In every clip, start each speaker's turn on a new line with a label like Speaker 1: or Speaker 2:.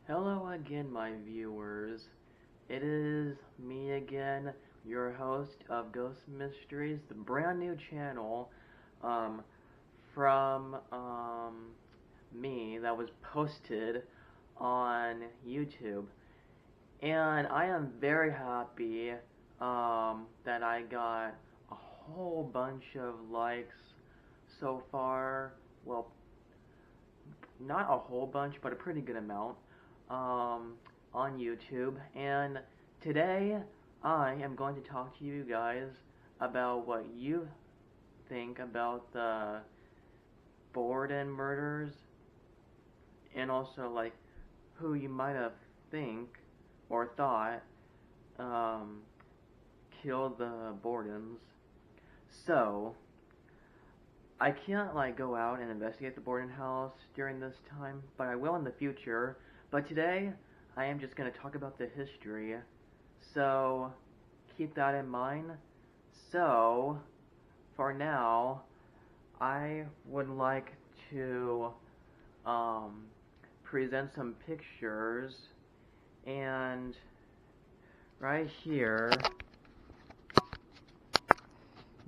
Speaker 1: Hello again, my viewers. It is me again, your host of Ghost Mysteries, the brand new channel um, from me that was posted on YouTube. And I am very happy that I got a whole bunch of likes so far. Well, not a whole bunch, but a pretty good amount um, on YouTube. And today I am going to talk to you guys about what you think about the Borden murders, and also like who you might have think or thought um, killed the Bordens. So I can't like go out and investigate the Borden house during this time, but I will in the future. But today, I am just going to talk about the history. So keep that in mind. So for now, I would like to um, present some pictures, and right here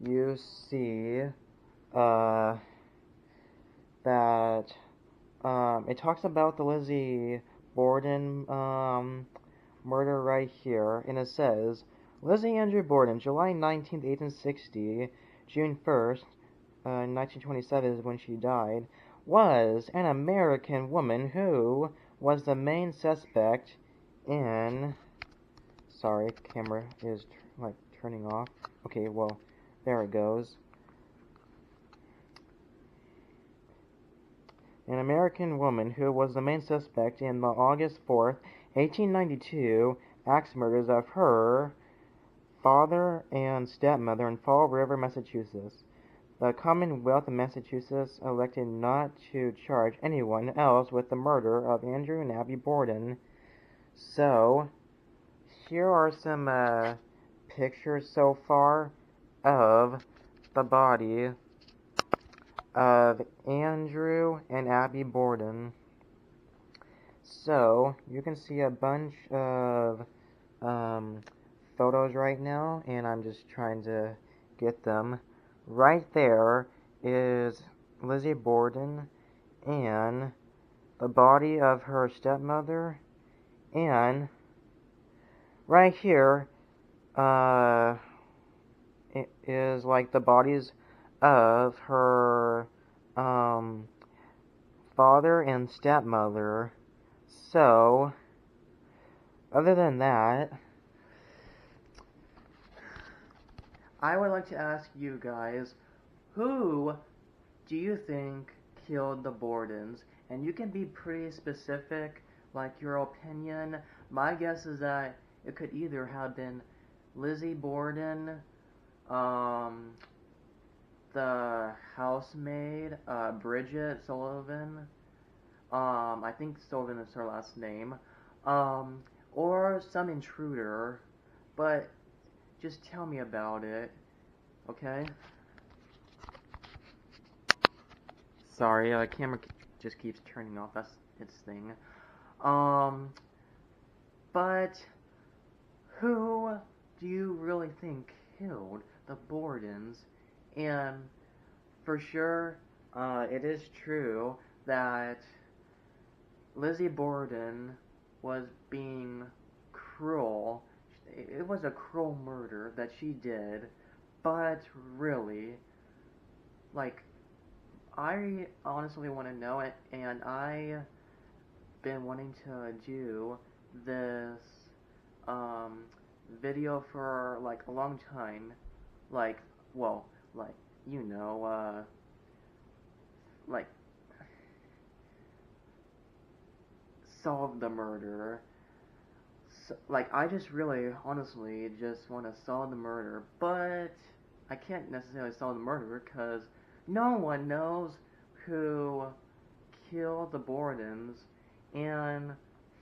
Speaker 1: you see uh, that it talks about the Lizzie Borden murder right here, and it says Lizzie Andrew Borden, July 19th, 1860, June 1st, 1927 is when she died, was an American woman who was the main suspect in. Sorry, camera is like turning off. Okay, well, there it goes. An American woman who was the main suspect in the August 4th, 1892 axe murders of her father and stepmother in Fall River, Massachusetts. The Commonwealth of Massachusetts elected not to charge anyone else with the murder of Andrew and Abby Borden. So, here are some pictures so far of the body of Andrew and Abby Borden. So, you can see a bunch of photos right now, and I'm just trying to get them. Right there is Lizzie Borden and the body of her stepmother, and right here it is like the bodies of her father and stepmother. So, other than that, I would like to ask you guys, who do you think killed the Bordens? And you can be pretty specific, like your opinion. My guess is that it could either have been Lizzie Borden, um, the housemaid, Bridget Sullivan. I think Sullivan is her last name. Or some intruder. But just tell me about it, okay? Sorry, the camera just keeps turning off. That's its thing. Um, but who do you really think killed the Bordens? And for sure, it is true that Lizzie Borden was being cruel. It was a cruel murder that she did, but really, like, I honestly want to know it, and I've been wanting to do this um, video for like a long time. Like, well, like, you know, like, solve the murder. So, like, I just really, honestly, just want to solve the murder, but I can't necessarily solve the murder because no one knows who killed the Bordens, and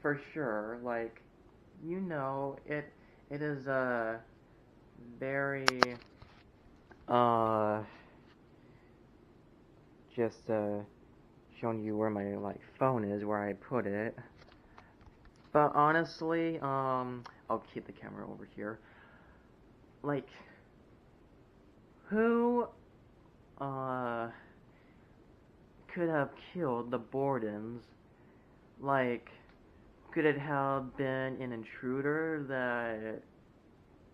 Speaker 1: for sure, like, you know, it is a very uh just showing you where my like phone is, where I put it. But honestly, I'll keep the camera over here. Like, who, uh, could have killed the Bordens? Like, could it have been an intruder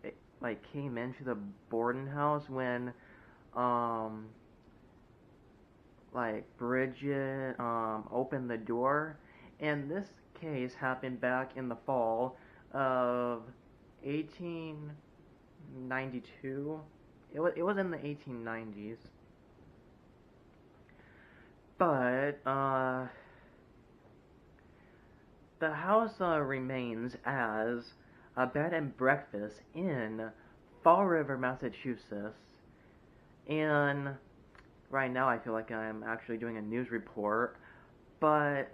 Speaker 1: that, like, came into the Borden house when, um, like, Bridget, opened the door? And this case happened back in the fall of 1892. It was in the 1890s. But, the house remains as a bed and breakfast in Fall River, Massachusetts. And right now I feel like I'm actually doing a news report. But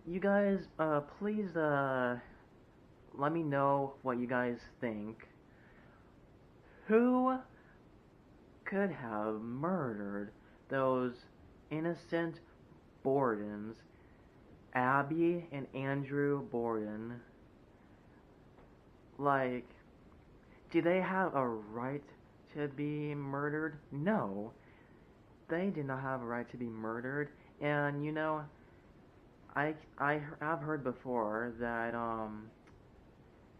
Speaker 1: you guys, please let me know what you guys think. Who could have murdered those innocent Bordens, Abby and Andrew Borden? Like, do they have a right to be murdered? No, they did not have a right to be murdered. And I've heard before that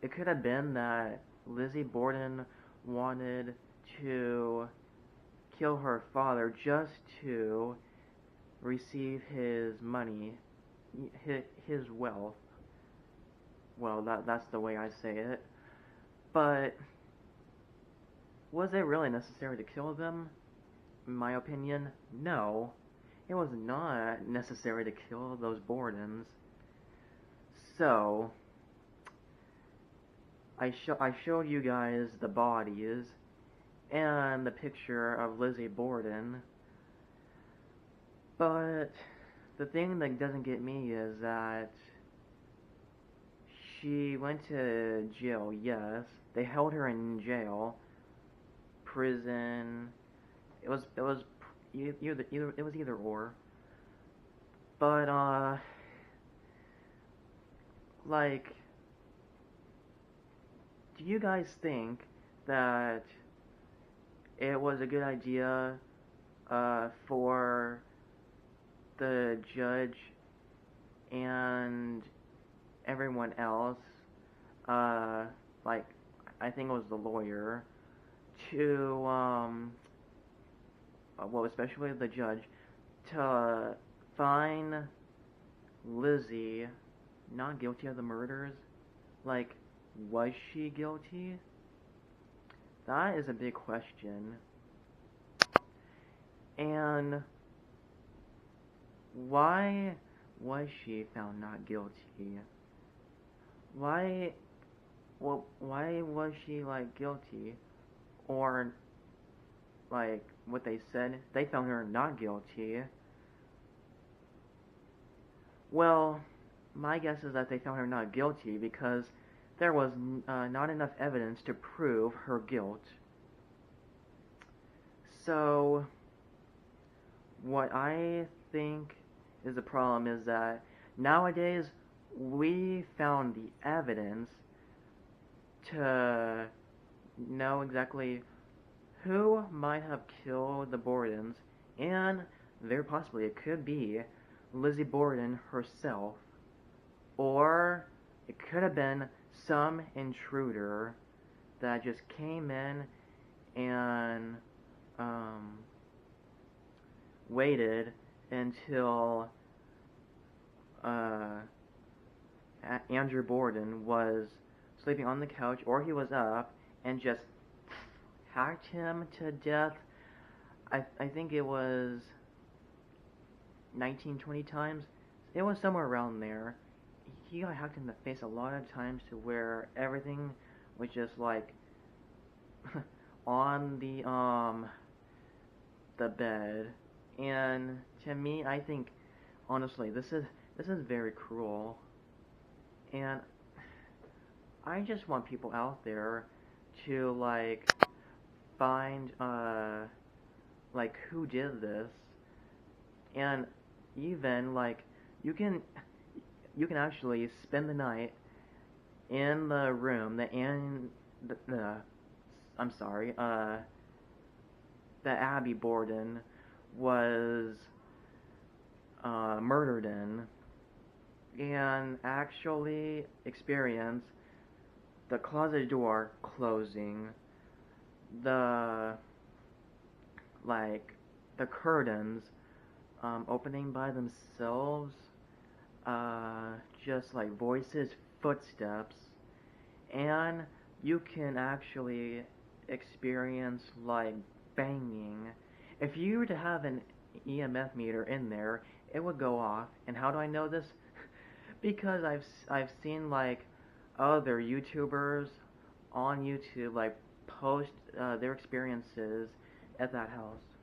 Speaker 1: it could have been that Lizzie Borden wanted to kill her father just to receive his money, his wealth. Well, that's the way I say it. But was it really necessary to kill them? In my opinion, no. It was not necessary to kill those Bordens. So, I showed you guys the bodies and the picture of Lizzie Borden. But the thing that doesn't get me is that she went to jail, yes. They held her in jail, prison. It was either or. But like, do you guys think that it was a good idea for the judge and everyone else, like, I think it was the lawyer, to, well, especially the judge, to find Lizzie not guilty of the murders? Like, was she guilty? That is a big question. And why was she found not guilty? Why was she, like, guilty? Or, like, what they said, they found her not guilty. Well, my guess is that they found her not guilty because there was not enough evidence to prove her guilt. So, what I think is the problem is that nowadays we found the evidence to know exactly who might have killed the Bordens, and very possibly it could be Lizzie Borden herself, or it could have been some intruder that just came in and waited until Andrew Borden was sleeping on the couch, or he was up, and just hacked him to death. I think it was 19, 20 times. It was somewhere around there. He got hacked in the face a lot of times to where everything was just like on the bed. And to me, I think honestly this is very cruel. And I just want people out there to like find like who did this, and even like you can you can actually spend the night in the room that I'm sorry, that Abby Borden was murdered in, and actually experience the closet door closing, the like the curtains opening by themselves, just like voices, footsteps, and you can actually experience like banging. If you were to have an EMF meter in there, it would go off. And how do I know this? Because I've seen like other YouTubers on YouTube like post their experiences at that house.